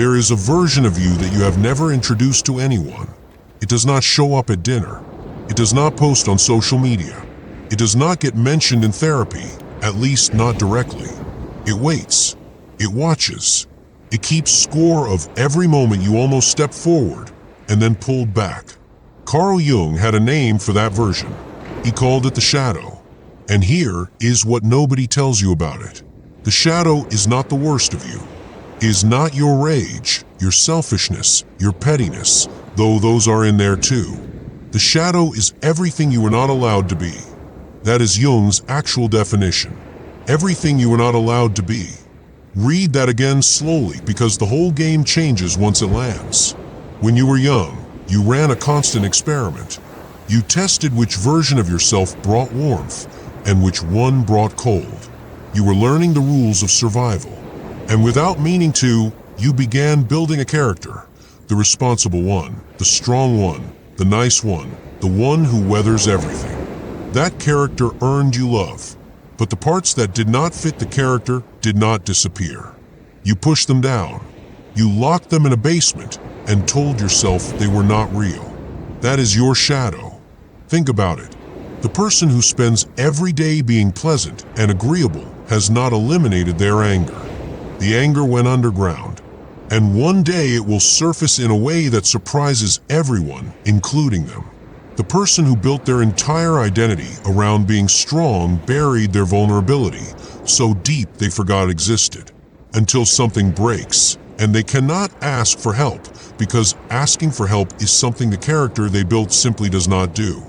There is a version of you that you have never introduced to anyone. It does not show up at dinner. It does not post on social media. It does not get mentioned in therapy, at least not directly. It waits. It watches. It keeps score of every moment you almost stepped forward and then pulled back. Carl Jung had a name for that version. He called it the shadow. And here is what nobody tells you about it. The shadow is not the worst of you. It is not your rage, your selfishness, your pettiness, though those are in there too. The shadow is everything you were not allowed to be. That is Jung's actual definition. Everything you were not allowed to be. Read that again slowly because the whole game changes once it lands. When you were young, you ran a constant experiment. You tested which version of yourself brought warmth and which one brought cold. You were learning the rules of survival. And without meaning to, you began building a character. The responsible one, the strong one, the nice one, the one who weathers everything. That character earned you love. But the parts that did not fit the character did not disappear. You pushed them down. You locked them in a basement and told yourself they were not real. That is your shadow. Think about it. The person who spends every day being pleasant and agreeable has not eliminated their anger. The anger went underground, and one day it will surface in a way that surprises everyone, including them. The person who built their entire identity around being strong buried their vulnerability so deep they forgot existed, until something breaks, and they cannot ask for help because asking for help is something the character they built simply does not do.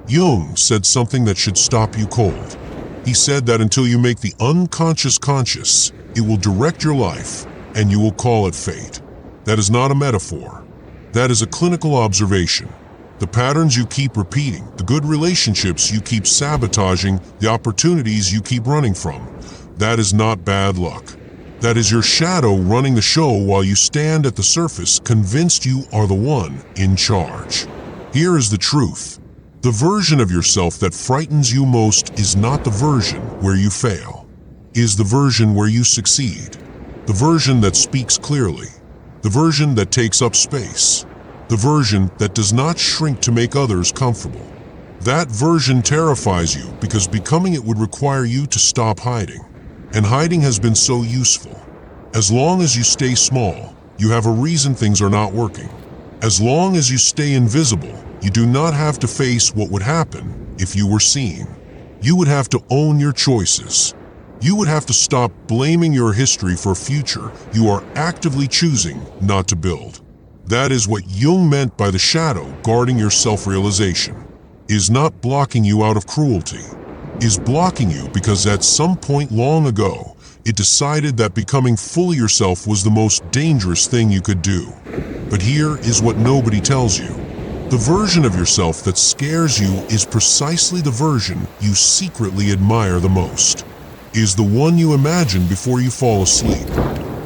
Jung said something that should stop you cold. He said that until you make the unconscious conscious, it will direct your life, and you will call it fate. That is not a metaphor. That is a clinical observation. The patterns you keep repeating, the good relationships you keep sabotaging, the opportunities you keep running from, that is not bad luck. That is your shadow running the show while you stand at the surface convinced you are the one in charge. Here is the truth. The version of yourself that frightens you most is not the version where you fail. It is the version where you succeed. The version that speaks clearly. The version that takes up space. The version that does not shrink to make others comfortable. That version terrifies you because becoming it would require you to stop hiding. And hiding has been so useful. As long as you stay small, you have a reason things are not working. As long as you stay invisible, you do not have to face what would happen if you were seen. You would have to own your choices. You would have to stop blaming your history for a future you are actively choosing not to build. That is what Jung meant by the shadow guarding your self-realization. It is not blocking you out of cruelty. It is blocking you because at some point long ago, it decided that becoming fully yourself was the most dangerous thing you could do. But here is what nobody tells you. The version of yourself that scares you is precisely the version you secretly admire the most. It is the one you imagine before you fall asleep.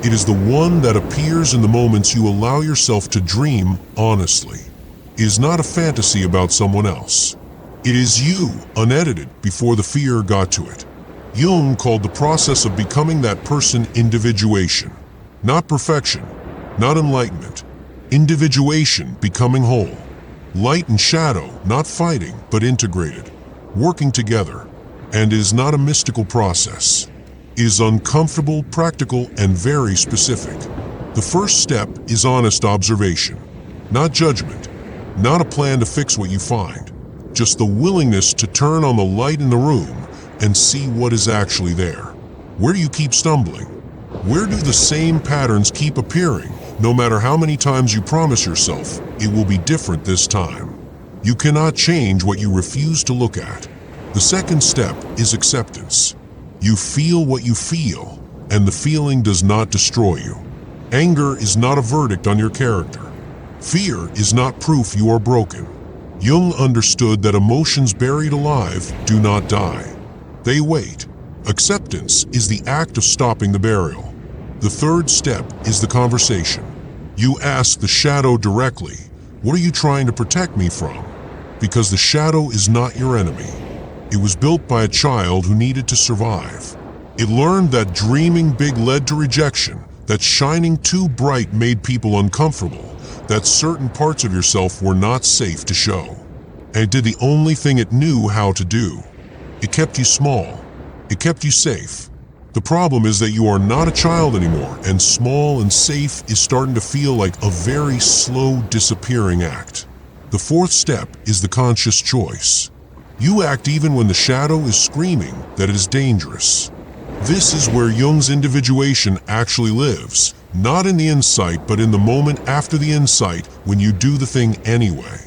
It is the one that appears in the moments you allow yourself to dream honestly. It is not a fantasy about someone else. It is you, unedited, before the fear got to it. Jung called the process of becoming that person individuation. Not perfection, not enlightenment. Individuation, becoming whole. Light and shadow, not fighting, but integrated, working together. And it is not a mystical process. It is uncomfortable, practical, and very specific. The first step is honest observation, not judgment, not a plan to fix what you find, just the willingness to turn on the light in the room and see what is actually there. Where do you keep stumbling? Where do the same patterns keep appearing? No matter how many times you promise yourself, it will be different this time. You cannot change what you refuse to look at. The second step is acceptance. You feel what you feel, and the feeling does not destroy you. Anger is not a verdict on your character. Fear is not proof you are broken. Jung understood that emotions buried alive do not die. They wait. Acceptance is the act of stopping the burial. The third step is the conversation. You ask the shadow directly, what are you trying to protect me from? Because the shadow is not your enemy. It was built by a child who needed to survive. It learned that dreaming big led to rejection, that shining too bright made people uncomfortable, that certain parts of yourself were not safe to show. And it did the only thing it knew how to do. It kept you small. It kept you safe. The problem is that you are not a child anymore, and small and safe is starting to feel like a very slow disappearing act. The fourth step is the conscious choice. You act even when the shadow is screaming that it is dangerous. This is where Jung's individuation actually lives, not in the insight, but in the moment after the insight when you do the thing anyway.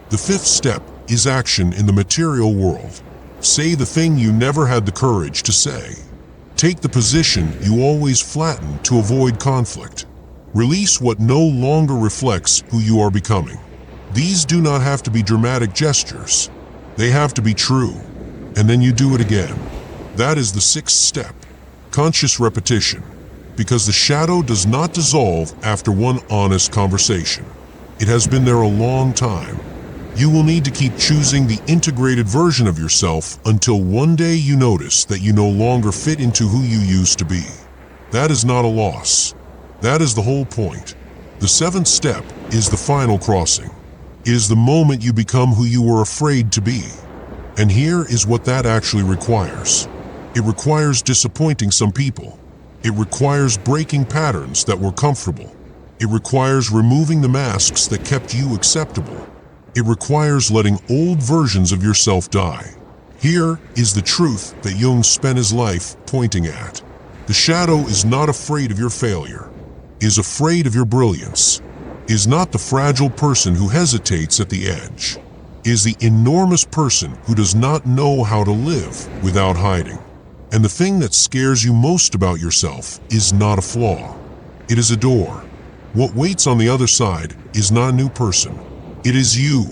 The fifth step is action in the material world. Say the thing you never had the courage to say. Take the position you always flattened to avoid conflict. Release what no longer reflects who you are becoming. These do not have to be dramatic gestures. They have to be true. And then you do it again. That is the sixth step. Conscious repetition. Because the shadow does not dissolve after one honest conversation. It has been there a long time. You will need to keep choosing the integrated version of yourself until one day you notice that you no longer fit into who you used to be. That is not a loss. That is the whole point. The seventh step is the final crossing. It is the moment you become who you were afraid to be. And here is what that actually requires. It requires disappointing some people. It requires breaking patterns that were comfortable. It requires removing the masks that kept you acceptable. It requires letting old versions of yourself die. Here is the truth that Jung spent his life pointing at. The shadow is not afraid of your failure, is afraid of your brilliance, is not the fragile person who hesitates at the edge, is the enormous person who does not know how to live without hiding. And the thing that scares you most about yourself is not a flaw. It is a door. What waits on the other side is not a new person. It is you,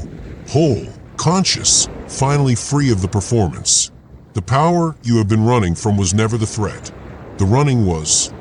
whole, conscious, finally free of the performance. The power you have been running from was never the threat. The running was.